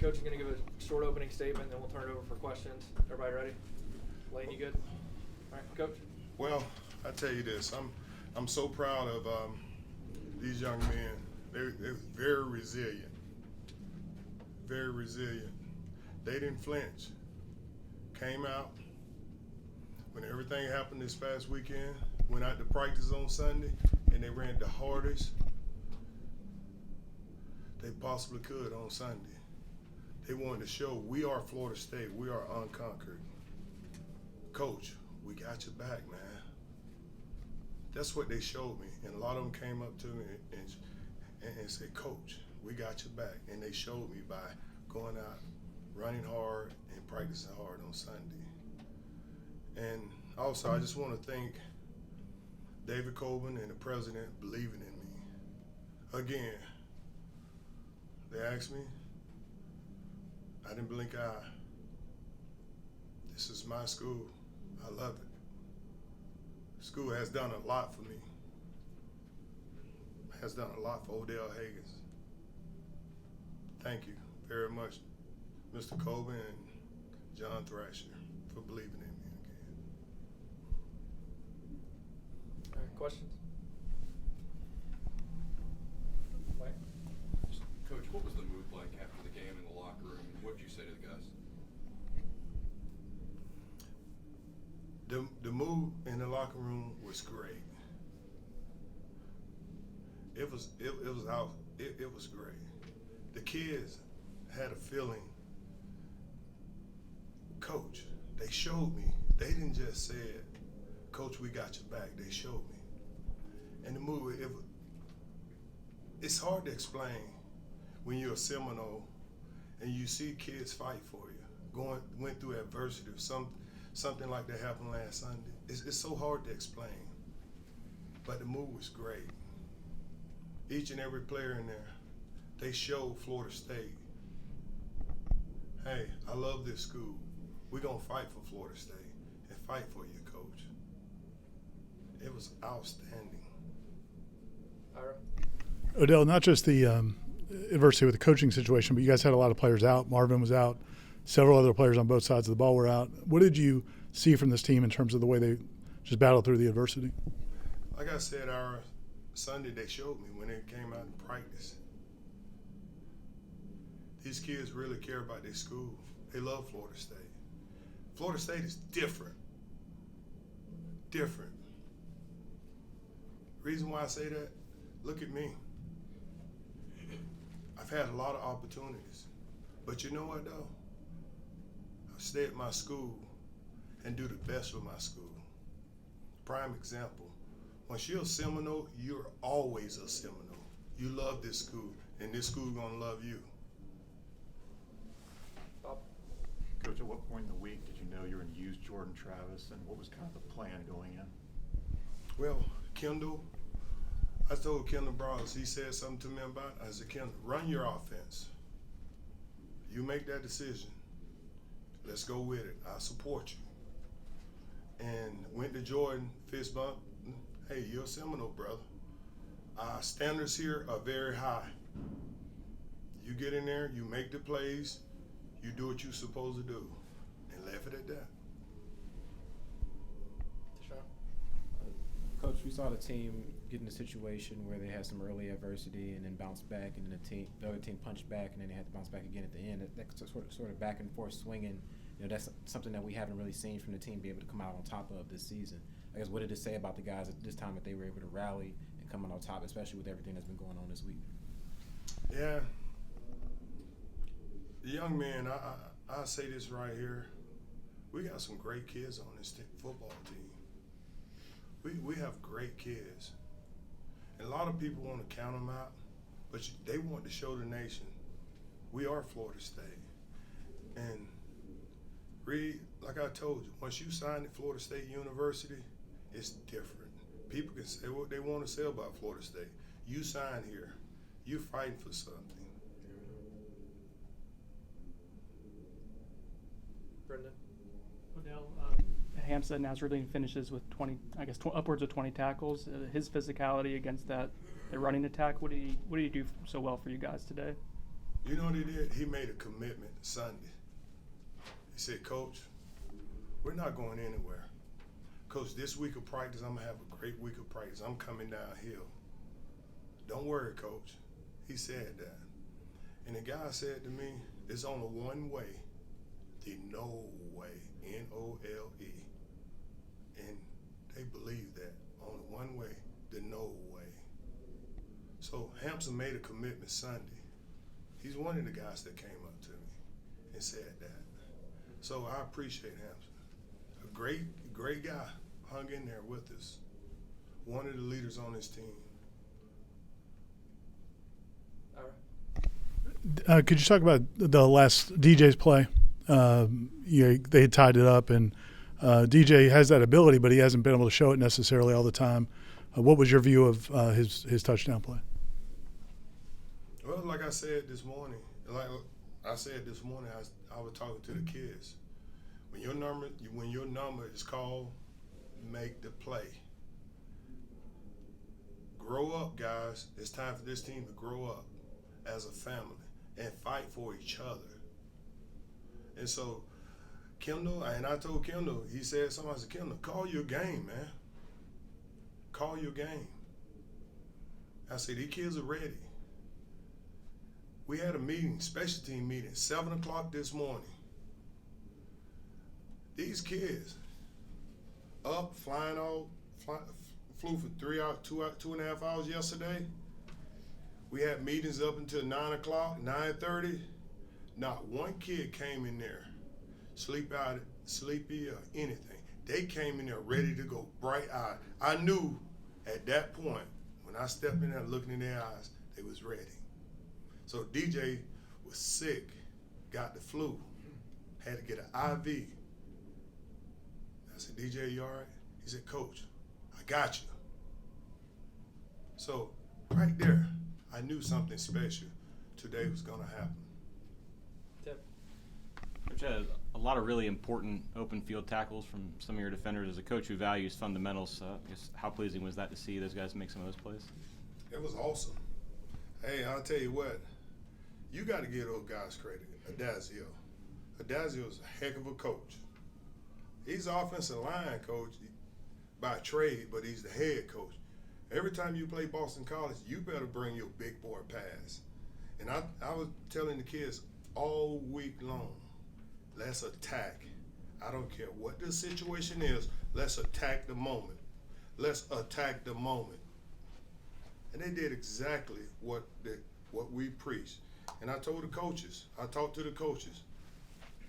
Coach is going to give a short opening statement, then we'll turn it over for questions. Everybody ready? Lane, you good? All right, Coach. Well, I tell you this, I'm so proud of these young men. They're very resilient. Very resilient. They didn't flinch. Came out when everything happened this past weekend. Went out to practice on Sunday, and they ran the hardest they possibly could on Sunday. They wanted to show we are Florida State. We are unconquered. Coach, we got your back, man. That's what they showed me. And a lot of them came up to me and said, Coach, we got your back. And they showed me by going out, running hard, and practicing hard on Sunday. And also, I just want to thank David Coben and the president believing in me. Again, they asked me, I didn't blink an eye. This is my school. I love it. School has done a lot for me. Has done a lot for Odell Haggins. Thank you very much, Mr. Coben and John Thrasher, for believing in me again. All right, questions? Mike? Coach, what was the mood like after the game in the locker room? What did you say to the guys? The mood in the locker room was great. It was great. The kids had a feeling. Coach, they showed me. They didn't just say, Coach, we got your back. They showed me. And the mood, it's hard to explain when you're a Seminole and you see kids fight for you, went through adversity or something like that happened last Sunday. It's so hard to explain. But the mood was great. Each and every player in there, they showed Florida State, hey, I love this school. We're going to fight for Florida State and fight for you, Coach. It was outstanding. Ira? Odell, not just the adversity with the coaching situation, but you guys had a lot of players out. Marvin was out. Several other players on both sides of the ball were out. What did you see from this team in terms of the way they just battled through the adversity? Like I said, our Sunday they showed me when they came out in practice. These kids really care about their school. They love Florida State. Florida State is different. Different. Reason why I say that, look at me. I've had a lot of opportunities. But you know what though? I stay at my school and do the best for my school. Prime example. Once you're a Seminole, you're always a Seminole. You love this school, and this school gonna love you. Bob? Coach, at what point in the week did you know you were going to use Jordan Travis, and what was kind of the plan going in? Well, Kendall, I told Kendall Browse, he said something to me about it. I said, Kendall, run your offense. You make that decision. Let's go with it. I support you. And went to Jordan, fist bump. Hey, you're a Seminole, brother. Our standards here are very high. You get in there, you make the plays, you do what you're supposed to do, and left it at that. Coach, we saw the team get in a situation where they had some early adversity and then bounce back, and then the other team punched back, and then they had to bounce back again at the end. That sort of back and forth swinging, that's something that we haven't really seen from the team be able to come out on top of this season. I guess, what did it say about the guys at this time that they were able to rally and come out on top, especially with everything that's been going on this week? Yeah. The young men, I say this right here. We got some great kids on this football team. We have great kids. And a lot of people want to count them out, but they want to show the nation we are Florida State. And Reed, like I told you, once you sign at Florida State University, it's different. People can say what they want to say about Florida State. You sign here, you're fighting for something. Brendan? Odell, Hampstead Nasruddin finishes with 20, upwards of 20 tackles. His physicality against that running attack, what did he do so well for you guys today? You know what he did? He made a commitment Sunday. He said, Coach, we're not going anywhere. Coach, this week of practice, I'm going to have a great week of practice. I'm coming downhill. Don't worry, Coach. He said that. And the guy said to me, it's on a one way, the no way, N-O-L-E. And they believe that, on a one way, the no way. So Hampson made a commitment Sunday. He's one of the guys that came up to me and said that. So I appreciate Hampson. A great guy, hung in there with us. One of the leaders on his team. All right. Could you talk about the last DJ's play? They had tied it up, and DJ has that ability, but he hasn't been able to show it necessarily all the time. What was your view of his touchdown play? Well, like I said this morning, I was talking to the kids. When your number is called, make the play. Grow up, guys. It's time for this team to grow up as a family and fight for each other. And so, Kendall, and I told Kendall, he said something, I said, Kendall, call your game, man. Call your game. I said, these kids are ready. We had a meeting, special team meeting, 7 o'clock this morning. These kids up, flying out, flew for 3 hours, 2.5 hours yesterday. We had meetings up until 9 o'clock, 9:30. Not one kid came in there sleepy or anything. They came in there ready to go, bright-eyed. I knew at that point, when I stepped in there looking in their eyes, they was ready. So DJ was sick, got the flu, had to get an IV. I said, DJ, you all right? He said, Coach, I got you. So right there, I knew something special today was going to happen. Tip. Coach had a lot of really important open field tackles from some of your defenders. As a coach who values fundamentals, I guess how pleasing was that to see those guys make some of those plays? It was awesome. Hey, I'll tell you what, you got to give those guys credit. Adazio's a heck of a coach. He's the offensive line coach by trade, but he's the head coach. Every time you play Boston College, you better bring your big boy pass. And I was telling the kids all week long, let's attack. I don't care what the situation is, let's attack the moment. Let's attack the moment. And they did exactly what we preached. And I told the coaches, I talked to the coaches,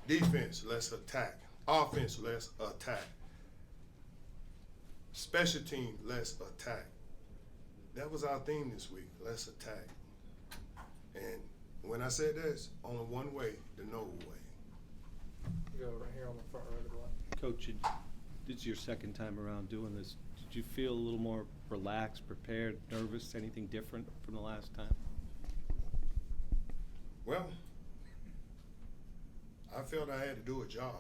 defense, let's attack. Offense, let's attack. Special team, let's attack. That was our theme this week, let's attack. And when I said this, only one way, the no way. You go right here on the front row of the block. Coach, this is your second time around doing this. Did you feel a little more relaxed, prepared, nervous, anything different from the last time? Well, I felt I had to do a job.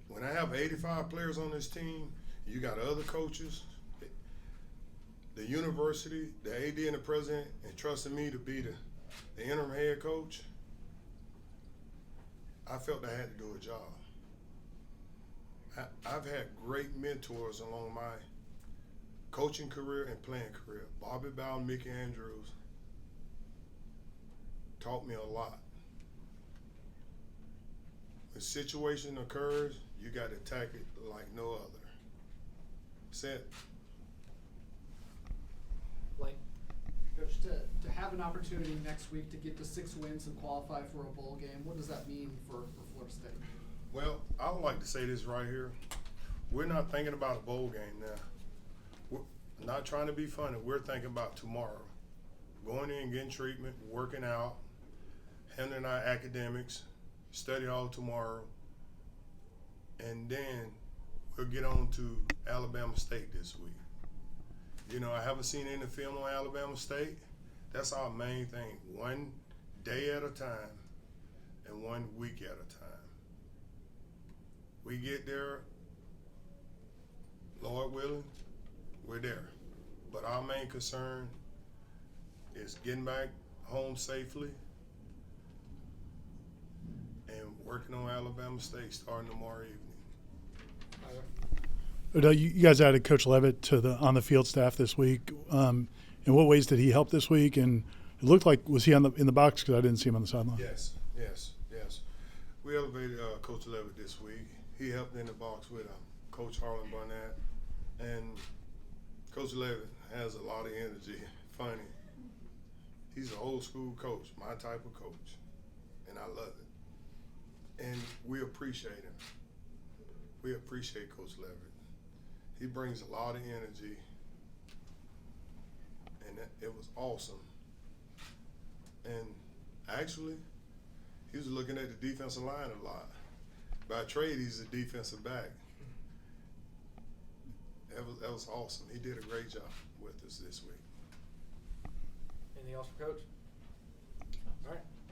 When I have 85 players on this team, you got other coaches, the university, the AD and the president, and trusting me to be the interim head coach, I felt I had to do a job. I've had great mentors along my coaching career and playing career. Bobby Bowden, Mickey Andrews taught me a lot. When a situation occurs, you got to attack it like no other. Set. Lane. Coach, to have an opportunity next week to get to 6 wins and qualify for a bowl game, what does that mean for Florida State? Well, I would like to say this right here. We're not thinking about a bowl game now. We're not trying to be funny. We're thinking about tomorrow. Going in, getting treatment, working out, handling our academics, study all tomorrow, and then we'll get on to Alabama State this week. You know, I haven't seen any film on Alabama State. That's our main thing. One day at a time and 1 week at a time. We get there, Lord willing, we're there. But our main concern is getting back home safely and working on Alabama State starting tomorrow evening. Odell, you guys added Coach Levitt to the on the field staff this week. In what ways did he help this week? And it looked like, was he in the box? Because I didn't see him on the sideline. Yes. We elevated Coach Levitt this week. He helped in the box with Coach Harlan Barnett. And Coach Levitt has a lot of energy, funny. He's an old school coach, my type of coach, and I love it. And we appreciate him. We appreciate Coach Levitt. He brings a lot of energy, and it was awesome. And actually, he was looking at the defensive line a lot. By trade, he's a defensive back. That was awesome. He did a great job with us this week. Anything else for Coach? All right.